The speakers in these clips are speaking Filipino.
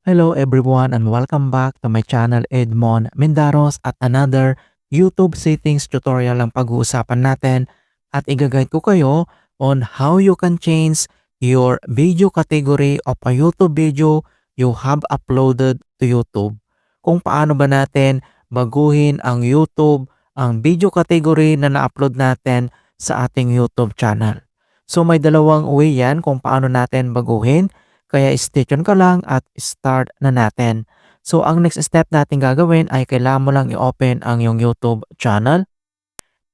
Hello everyone and welcome back to my channel Edmon Mendaros at another YouTube settings tutorial ang pag-uusapan natin at i-guide ko kayo on how you can change your video category of a YouTube video you have uploaded to YouTube. Kung paano ba natin baguhin ang YouTube, ang video category na na-upload natin sa ating YouTube channel. So may dalawang way yan kung paano natin baguhin. Kaya stay tuned ka lang at start na natin. So ang next step natin gagawin ay kailangan mo lang i-open ang iyong YouTube channel.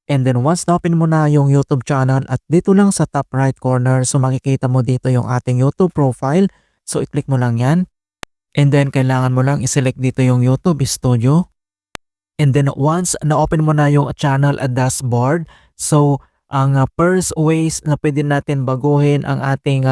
And then once na-open mo na yung YouTube channel at dito lang sa top right corner, so makikita mo dito yung ating YouTube profile. So i-click mo lang yan. And then kailangan mo lang i-select dito yung YouTube Studio. And then once na-open mo na yung channel at dashboard, so ang first ways na pwede natin baguhin ang ating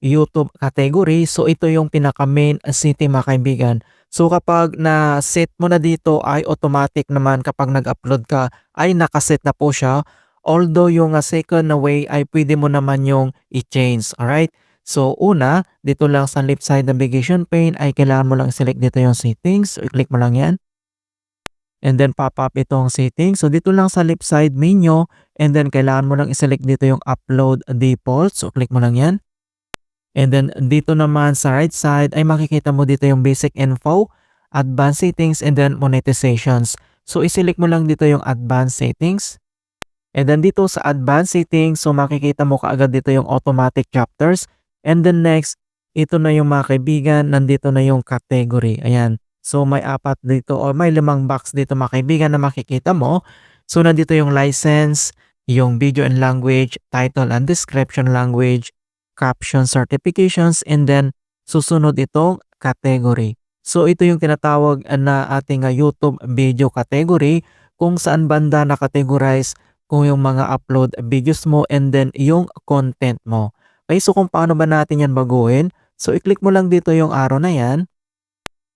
YouTube category. So ito yung pinaka main setting mga kaibigan. So kapag na-set mo na dito ay automatic naman kapag nag-upload ka ay nakaset na po siya. Although yung second na way ay pwede mo naman yung i-change. Alright? So una, dito lang sa left side navigation pane ay kailangan mo lang select dito yung settings. So i-click mo lang yan. And then pop up itong settings. So dito lang sa left side menu and then kailangan mo lang i-select dito yung upload default. So click mo lang yan. And then dito naman sa right side ay makikita mo dito yung basic info, advanced settings, and then monetizations. So i-select mo lang dito yung advanced settings. And then dito sa advanced settings, so makikita mo kaagad dito yung automatic chapters. And then next, ito na yung mga kaibigan, nandito na yung category. Ayan. So may apat dito o may 5 box dito mga kaibigan na makikita mo. So nandito yung license, yung video and language, title and description language, caption certifications, and then susunod itong category. So ito yung tinatawag na ating YouTube video category kung saan banda na-categorize kung yung mga upload videos mo and then yung content mo. Okay, so kung paano ba natin yan baguhin? So i-click mo lang dito yung arrow na yan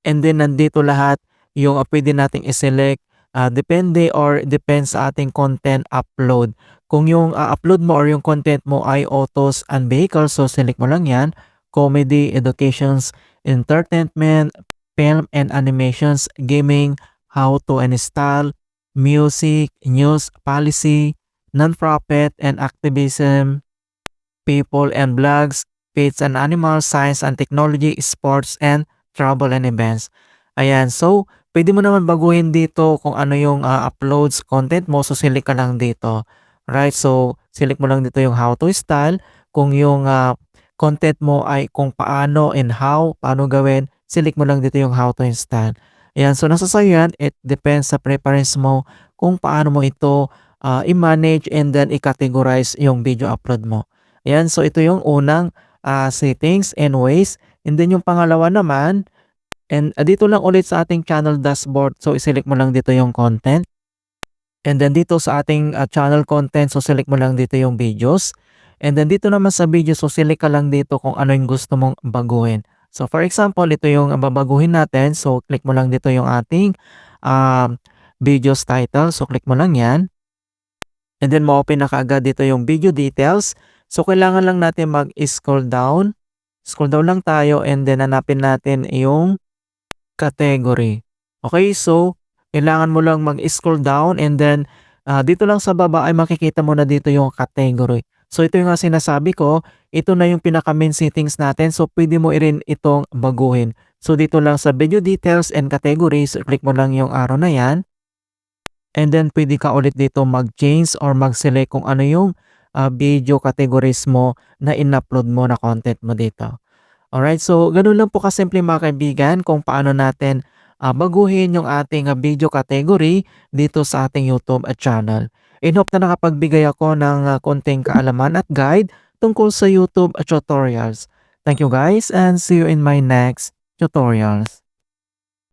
and then nandito lahat yung pwede nating i-select depende or depends sa ating content upload. Kung yung upload mo or yung content mo ay autos and vehicles, so select mo lang yan. Comedy, educations, entertainment, film and animations, gaming, how to and style, music, news, policy, non-profit and activism, people and blogs, pets and animals, science and technology, sports and travel and events. Ayan, so pwede mo naman baguhin dito kung ano yung uploads content mo, so select ka lang dito. Right, so select mo lang dito yung how to style. Kung yung content mo ay kung paano and how, paano gawin, select mo lang dito yung how to install. Ayan, so nasa sa'yo yan, it depends sa preference mo kung paano mo ito i-manage and then i-categorize yung video upload mo. Ayan, so ito yung unang settings and ways. And then yung pangalawa naman, and dito lang ulit sa ating channel dashboard, so i-select mo lang dito yung content. And then dito sa ating channel content, so select mo lang dito yung videos. And then dito naman sa video, so select ka lang dito kung ano yung gusto mong baguhin. So for example, ito yung babaguhin natin. So click mo lang dito yung ating videos title. So click mo lang yan. And then ma-open na kaagad dito yung video details. So kailangan lang natin mag-scroll down. Scroll down lang tayo and then hanapin natin yung category. Okay, so kailangan mo lang mag-scroll down and then dito lang sa baba ay makikita mo na dito yung category. So ito yung sinasabi ko, ito na yung pinaka main settings natin. So pwede mo rin itong baguhin. So dito lang sa video details and categories, click mo lang yung arrow na yan. And then pwede ka ulit dito mag-change or mag-select kung ano yung video categories mo na in-upload mo na content mo dito. Alright, so ganun lang po kasimple mga kaibigan kung paano natin baguhin yung ating video category dito sa ating YouTube channel. In hope na nakapagbigay ako ng konting kaalaman at guide tungkol sa YouTube tutorials. Thank you guys and see you in my next tutorials.